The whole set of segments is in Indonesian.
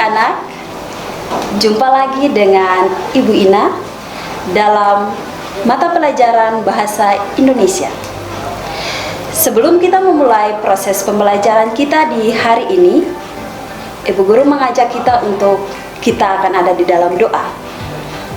anak-anak, jumpa lagi dengan Ibu Ina dalam mata pelajaran Bahasa Indonesia. Sebelum kita memulai proses pembelajaran kita di hari ini, Ibu Guru mengajak kita untuk kita akan ada di dalam doa.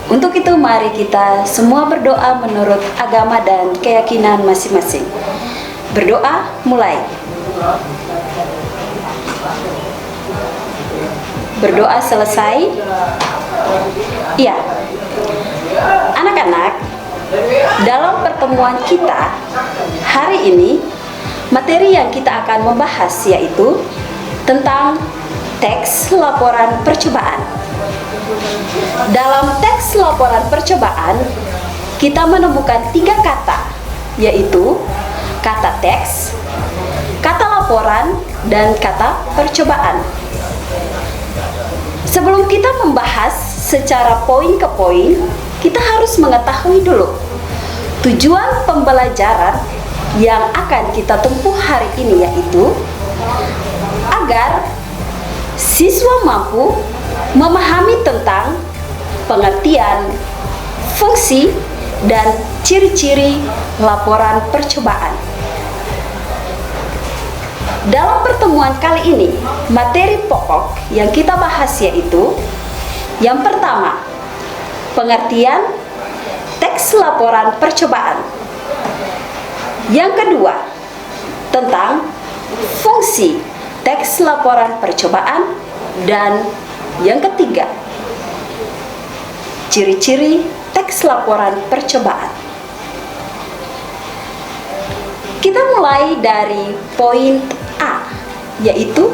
Untuk itu mari kita semua berdoa menurut agama dan keyakinan masing-masing. Berdoa mulai. Berdoa selesai. Iya. Anak-anak, dalam pertemuan kita hari ini, materi yang kita akan membahas yaitu tentang teks laporan percobaan. Dalam teks laporan percobaan, kita menemukan 3 kata, yaitu kata teks, kata laporan, dan kata percobaan. Sebelum kita membahas secara poin ke poin, kita harus mengetahui dulu tujuan pembelajaran yang akan kita tempuh hari ini, yaitu agar siswa mampu memahami tentang pengertian, fungsi, dan ciri-ciri laporan percobaan. Dalam pertemuan kali ini, materi pokok yang kita bahas yaitu yang pertama, pengertian teks laporan percobaan. Yang kedua, tentang fungsi teks laporan percobaan. Dan yang ketiga, ciri-ciri teks laporan percobaan. Kita mulai dari poin A, yaitu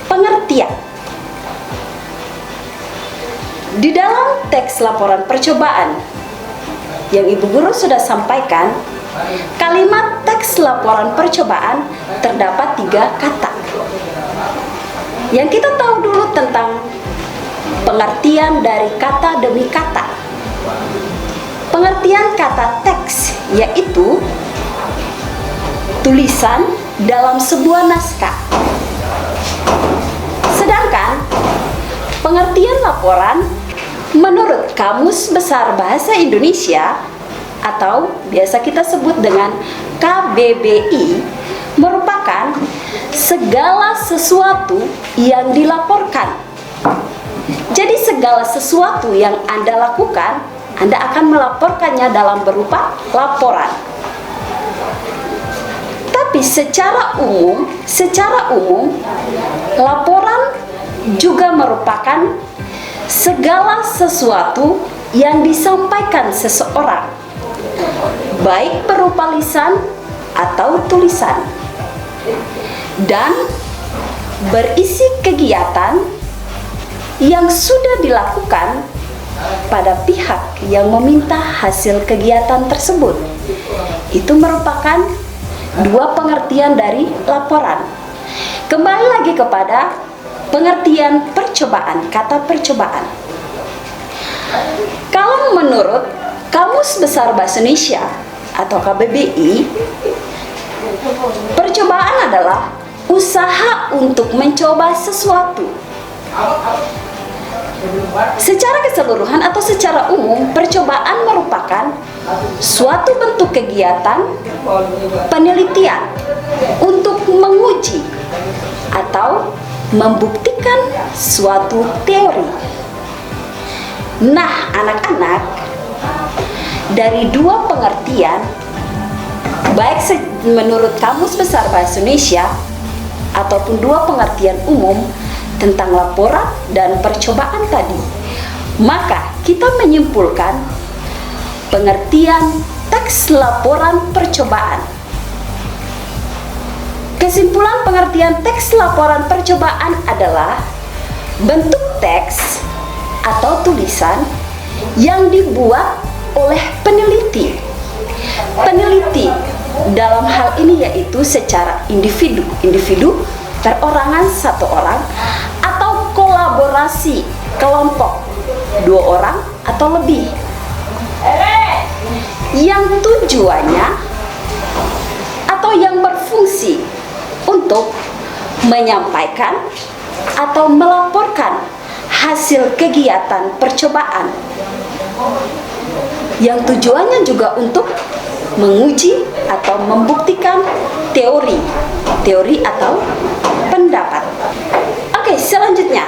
pengertian. Di dalam teks laporan percobaan yang Ibu Guru sudah sampaikan, kalimat teks laporan percobaan terdapat 3 kata. Yang kita tahu dulu tentang pengertian dari kata demi kata. Pengertian kata teks yaitu tulisan dalam sebuah naskah. Sedangkan pengertian laporan menurut Kamus Besar Bahasa Indonesia atau biasa kita sebut dengan KBBI merupakan segala sesuatu yang dilaporkan. Jadi segala sesuatu yang Anda lakukan, Anda akan melaporkannya dalam berupa laporan. Tapi secara umum, laporan juga merupakan segala sesuatu yang disampaikan seseorang, baik berupa lisan atau tulisan, dan berisi kegiatan yang sudah dilakukan pada pihak yang meminta hasil kegiatan tersebut. Itu merupakan 2 pengertian dari laporan. Kembali lagi kepada pengertian percobaan, kata percobaan. Kalau menurut Kamus Besar Bahasa Indonesia atau KBBI, percobaan adalah usaha untuk mencoba sesuatu. Secara keseluruhan atau secara umum, percobaan merupakan suatu bentuk kegiatan penelitian untuk menguji atau membuktikan suatu teori. Nah, anak-anak, dari 2 pengertian, baik menurut Kamus Besar Bahasa Indonesia ataupun 2 pengertian umum tentang laporan dan percobaan tadi, maka kita menyimpulkan pengertian teks laporan percobaan. Kesimpulan pengertian teks laporan percobaan adalah bentuk teks atau tulisan yang dibuat oleh peneliti. Peneliti dalam hal ini yaitu secara individu, perorangan 1 orang, atau kolaborasi kelompok 2 orang atau lebih, yang tujuannya atau yang berfungsi untuk menyampaikan atau melaporkan hasil kegiatan percobaan yang tujuannya juga untuk menguji atau membuktikan teori atau pendapat. Oke, selanjutnya,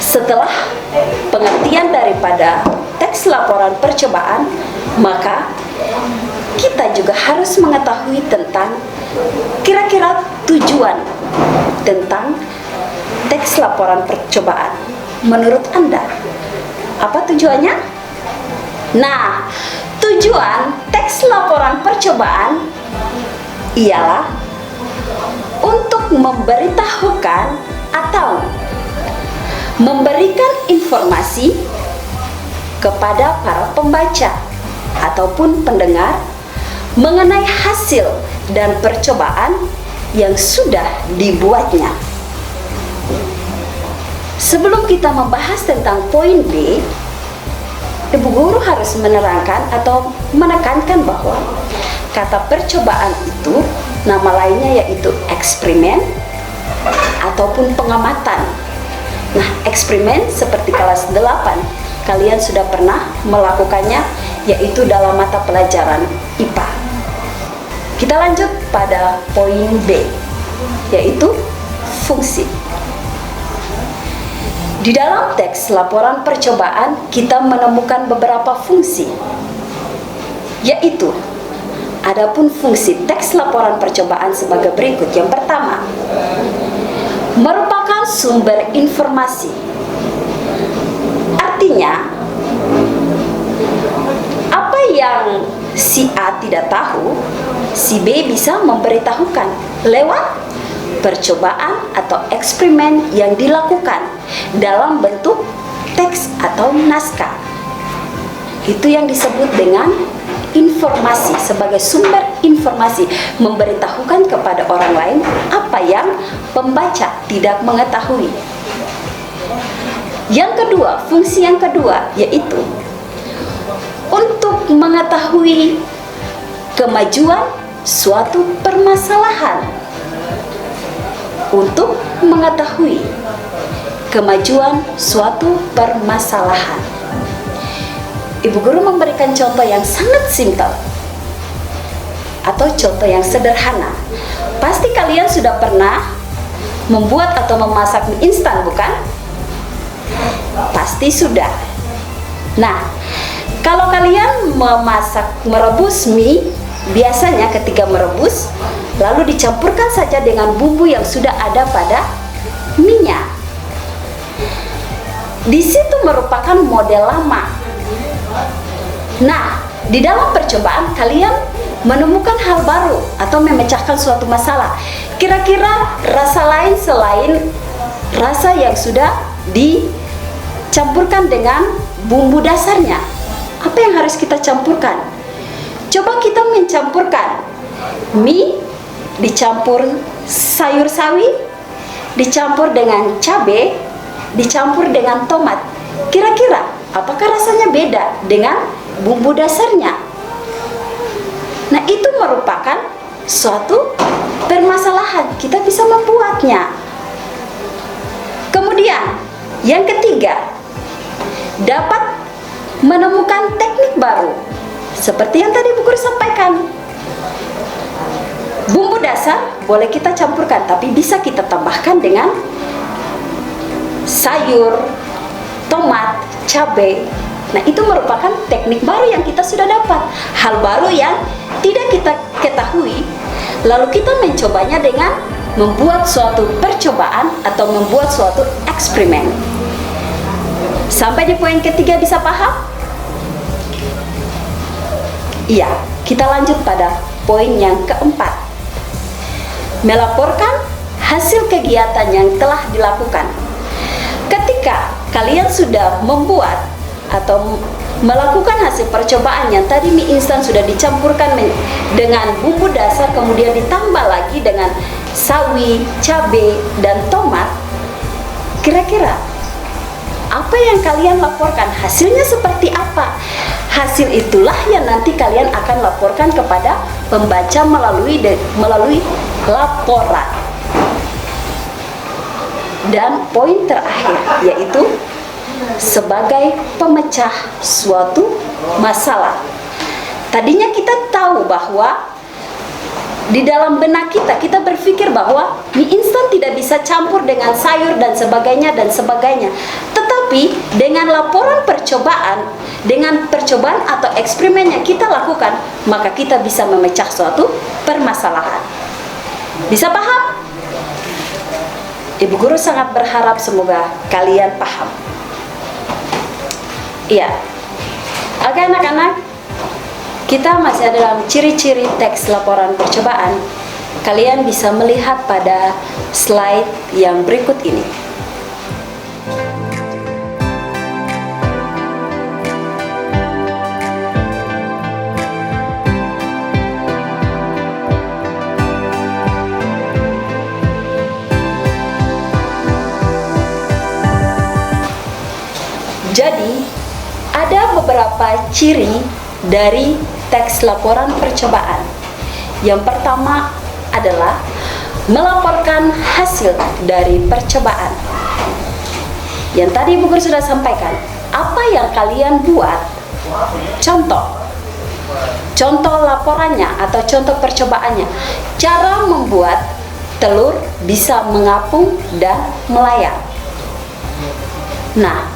setelah pengertian daripada teks laporan percobaan, maka kita juga harus mengetahui tentang kira-kira tujuan tentang teks laporan percobaan. Menurut Anda, apa tujuannya? Nah, tujuan teks laporan percobaan ialah untuk memberitahukan atau memberikan informasi kepada para pembaca ataupun pendengar mengenai hasil dan percobaan yang sudah dibuatnya. Sebelum kita membahas tentang poin B, Ibu guru harus menerangkan atau menekankan bahwa kata percobaan itu nama lainnya yaitu eksperimen ataupun pengamatan. Nah, eksperimen seperti kelas 8 kalian sudah pernah melakukannya, yaitu dalam mata pelajaran IPA. Kita lanjut pada poin B, yaitu fungsi. Di dalam teks laporan percobaan kita menemukan beberapa fungsi, yaitu adapun fungsi teks laporan percobaan sebagai berikut. Yang pertama, merupakan sumber informasi. Artinya, apa yang si A tidak tahu, si B bisa memberitahukan lewat percobaan atau eksperimen yang dilakukan dalam bentuk teks atau naskah. Itu yang disebut dengan informasi, sebagai sumber informasi, memberitahukan kepada orang lain apa yang pembaca tidak mengetahui. Yang kedua, fungsi yang kedua yaitu untuk mengetahui kemajuan suatu permasalahan. Untuk mengetahui kemajuan suatu permasalahan. Ibu guru memberikan contoh yang sangat simpel atau contoh yang sederhana. Pasti kalian sudah pernah membuat atau memasak mie instan, bukan? Pasti sudah. Nah, kalau kalian merebus mie, biasanya ketika merebus lalu dicampurkan saja dengan bumbu yang sudah ada pada minyak. Di situ merupakan model lama. Nah, di dalam percobaan kalian menemukan hal baru atau memecahkan suatu masalah. Kira-kira rasa lain selain rasa yang sudah dicampurkan dengan bumbu dasarnya. Apa yang harus kita campurkan? Coba kita mencampurkan mie, dicampur sayur sawi, dicampur dengan cabai, dicampur dengan tomat. Kira-kira apakah rasanya beda dengan bumbu dasarnya? Nah, itu merupakan suatu permasalahan. Kita bisa membuatnya. Kemudian, yang ketiga, dapat menemukan teknik baru. Seperti yang tadi Bu Guru sampaikan. Bumbu dasar boleh kita campurkan, tapi bisa kita tambahkan dengan sayur, tomat, cabai. Nah, itu merupakan teknik baru yang kita sudah dapat. Hal baru yang tidak kita ketahui, lalu kita mencobanya dengan membuat suatu percobaan atau membuat suatu eksperimen. Sampai di poin ketiga bisa paham? Iya, kita lanjut pada poin yang keempat. Melaporkan hasil kegiatan yang telah dilakukan. Ketika kalian sudah membuat atau melakukan hasil percobaan yang tadi mie instan sudah dicampurkan dengan bumbu dasar, kemudian ditambah lagi dengan sawi, cabai, dan tomat, kira-kira apa yang kalian laporkan? Hasilnya seperti apa? Hasil itulah yang nanti kalian akan laporkan kepada pembaca melalui laporan. Dan poin terakhir yaitu sebagai pemecah suatu masalah. Tadinya kita tahu bahwa di dalam benak kita berpikir bahwa mie instan tidak bisa campur dengan sayur dan sebagainya dan sebagainya. Tetapi dengan laporan percobaan, dengan percobaan atau eksperimen yang kita lakukan, maka kita bisa memecah suatu permasalahan. Bisa paham? Ibu guru sangat berharap semoga kalian paham. Iya. Oke anak-anak, kita masih ada dalam ciri-ciri teks laporan percobaan. Kalian bisa melihat pada slide yang berikut ini. Jadi, ada beberapa ciri dari teks laporan percobaan. Yang pertama adalah melaporkan hasil dari percobaan. Yang tadi Ibu Guru sudah sampaikan, apa yang kalian buat, contoh laporannya atau contoh percobaannya, cara membuat telur bisa mengapung dan melayang. Nah,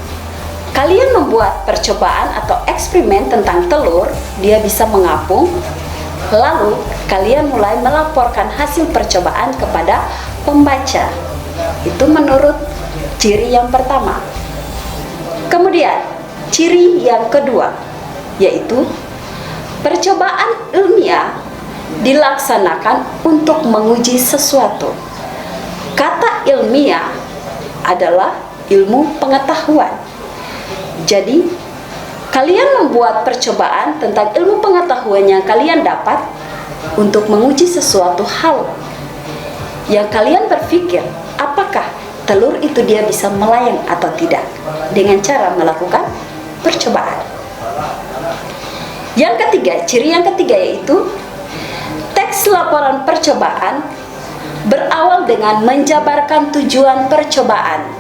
kalian membuat percobaan atau eksperimen tentang telur, dia bisa mengapung, lalu kalian mulai melaporkan hasil percobaan kepada pembaca. Itu menurut ciri yang pertama. Kemudian, ciri yang kedua, yaitu percobaan ilmiah dilaksanakan untuk menguji sesuatu. Kata ilmiah adalah ilmu pengetahuan. Jadi, kalian membuat percobaan tentang ilmu pengetahuan yang kalian dapat untuk menguji sesuatu hal yang kalian berpikir, apakah telur itu dia bisa melayang atau tidak dengan cara melakukan percobaan. Yang ketiga, ciri yang ketiga yaitu teks laporan percobaan berawal dengan menjabarkan tujuan percobaan.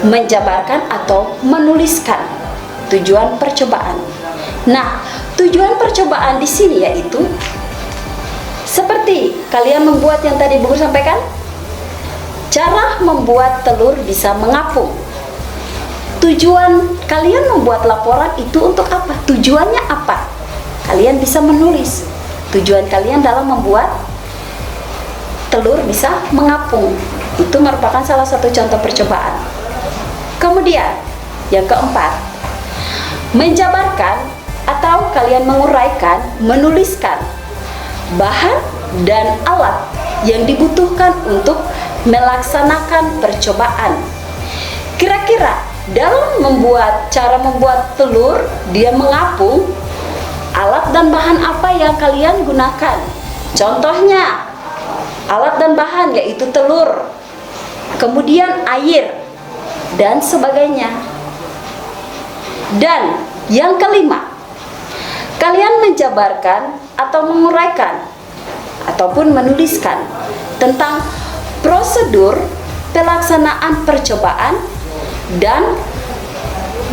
Menjabarkan atau menuliskan tujuan percobaan. Nah, tujuan percobaan di sini yaitu seperti kalian membuat yang tadi Bu Guru sampaikan, cara membuat telur bisa mengapung. Tujuan kalian membuat laporan itu untuk apa? Tujuannya apa? Kalian bisa menulis tujuan kalian dalam membuat telur bisa mengapung. Itu merupakan salah satu contoh percobaan. Kemudian, yang keempat, menjabarkan atau kalian menguraikan, menuliskan bahan dan alat yang dibutuhkan untuk melaksanakan percobaan. Kira-kira dalam cara membuat telur dia mengapung, alat dan bahan apa yang kalian gunakan? Contohnya, alat dan bahan yaitu telur, kemudian air, dan sebagainya. Dan yang kelima, kalian menjabarkan atau menguraikan ataupun menuliskan tentang prosedur pelaksanaan percobaan dan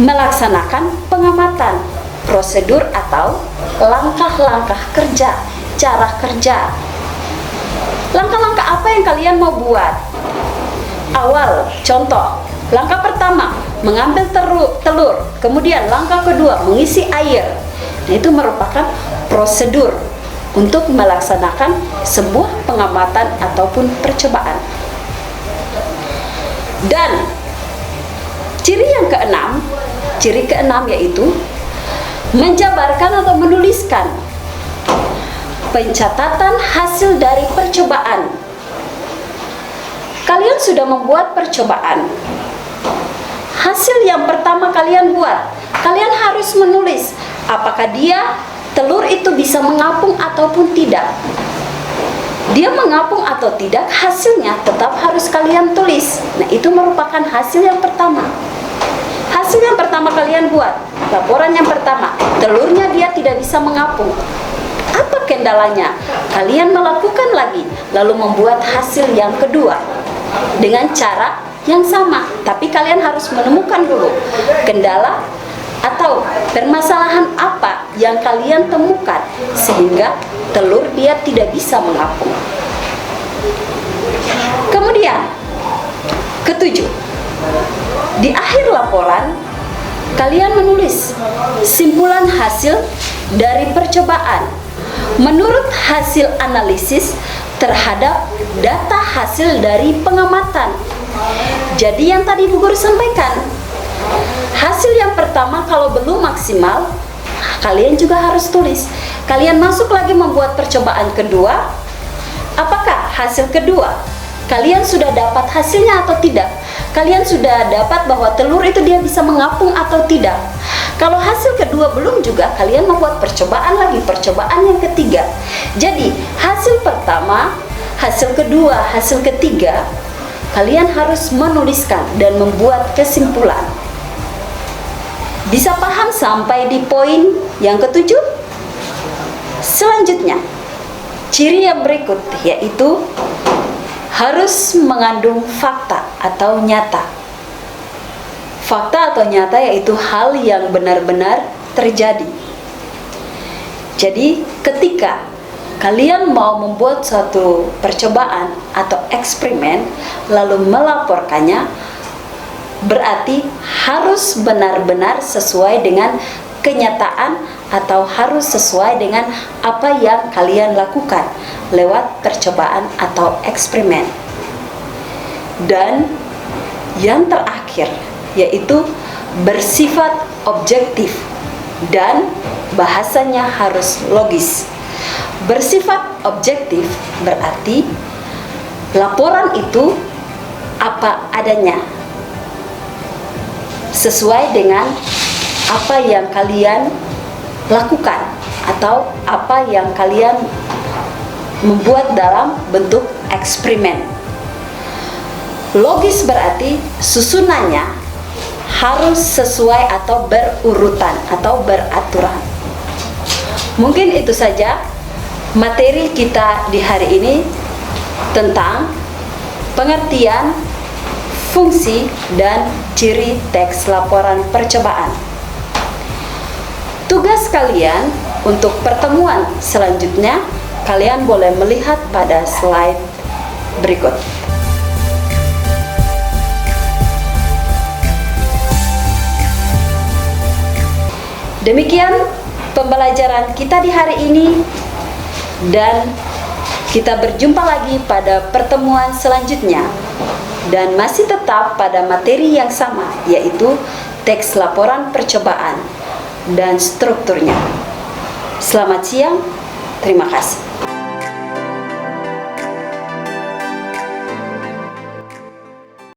melaksanakan pengamatan, prosedur atau langkah-langkah kerja, cara kerja. Langkah-langkah apa yang kalian mau buat? Awal, contoh, langkah pertama, mengambil telur. Kemudian langkah kedua, mengisi air. Nah, itu merupakan prosedur untuk melaksanakan sebuah pengamatan ataupun percobaan. Dan ciri keenam yaitu menjabarkan atau menuliskan pencatatan hasil dari percobaan. Kalian sudah membuat percobaan. Hasil yang pertama kalian buat, kalian harus menulis apakah telur itu bisa mengapung ataupun tidak. Dia mengapung atau tidak, hasilnya tetap harus kalian tulis. Nah, itu merupakan hasil yang pertama. Hasil yang pertama kalian buat, laporan yang pertama, telurnya dia tidak bisa mengapung. Apa kendalanya? Kalian melakukan lagi, lalu membuat hasil yang kedua. dengan cara yang sama, tapi kalian harus menemukan dulu kendala atau permasalahan apa yang kalian temukan sehingga telur dia tidak bisa mengapung. Kemudian, ketujuh, di akhir laporan kalian menulis simpulan hasil dari percobaan menurut hasil analisis terhadap data hasil dari pengamatan. Jadi yang tadi Bu Guru sampaikan, hasil yang pertama kalau belum maksimal, kalian juga harus tulis. Kalian masuk lagi membuat percobaan kedua, apakah hasil kedua kalian sudah dapat hasilnya atau tidak? Kalian sudah dapat bahwa telur itu dia bisa mengapung atau tidak? Kalau hasil kedua belum juga, kalian membuat percobaan lagi, percobaan yang ketiga. Jadi hasil pertama, hasil kedua, hasil ketiga, kalian harus menuliskan dan membuat kesimpulan. Bisa paham sampai di poin yang ketujuh? Selanjutnya, ciri yang berikut yaitu harus mengandung fakta atau nyata. Fakta atau nyata yaitu hal yang benar-benar terjadi. Jadi ketika kalian mau membuat suatu percobaan atau eksperimen lalu melaporkannya, berarti harus benar-benar sesuai dengan kenyataan atau harus sesuai dengan apa yang kalian lakukan lewat percobaan atau eksperimen. Dan yang terakhir yaitu bersifat objektif dan bahasanya harus logis. Bersifat objektif berarti laporan itu apa adanya, sesuai dengan apa yang kalian lakukan atau apa yang kalian membuat dalam bentuk eksperimen. Logis berarti susunannya harus sesuai atau berurutan atau beraturan. Mungkin itu saja materi kita di hari ini tentang pengertian, fungsi, dan ciri teks laporan percobaan. Tugas kalian untuk pertemuan selanjutnya, kalian boleh melihat pada slide berikut. Demikian pembelajaran kita di hari ini, dan kita berjumpa lagi pada pertemuan selanjutnya, dan masih tetap pada materi yang sama, yaitu teks laporan percobaan dan strukturnya. Selamat siang, terima kasih.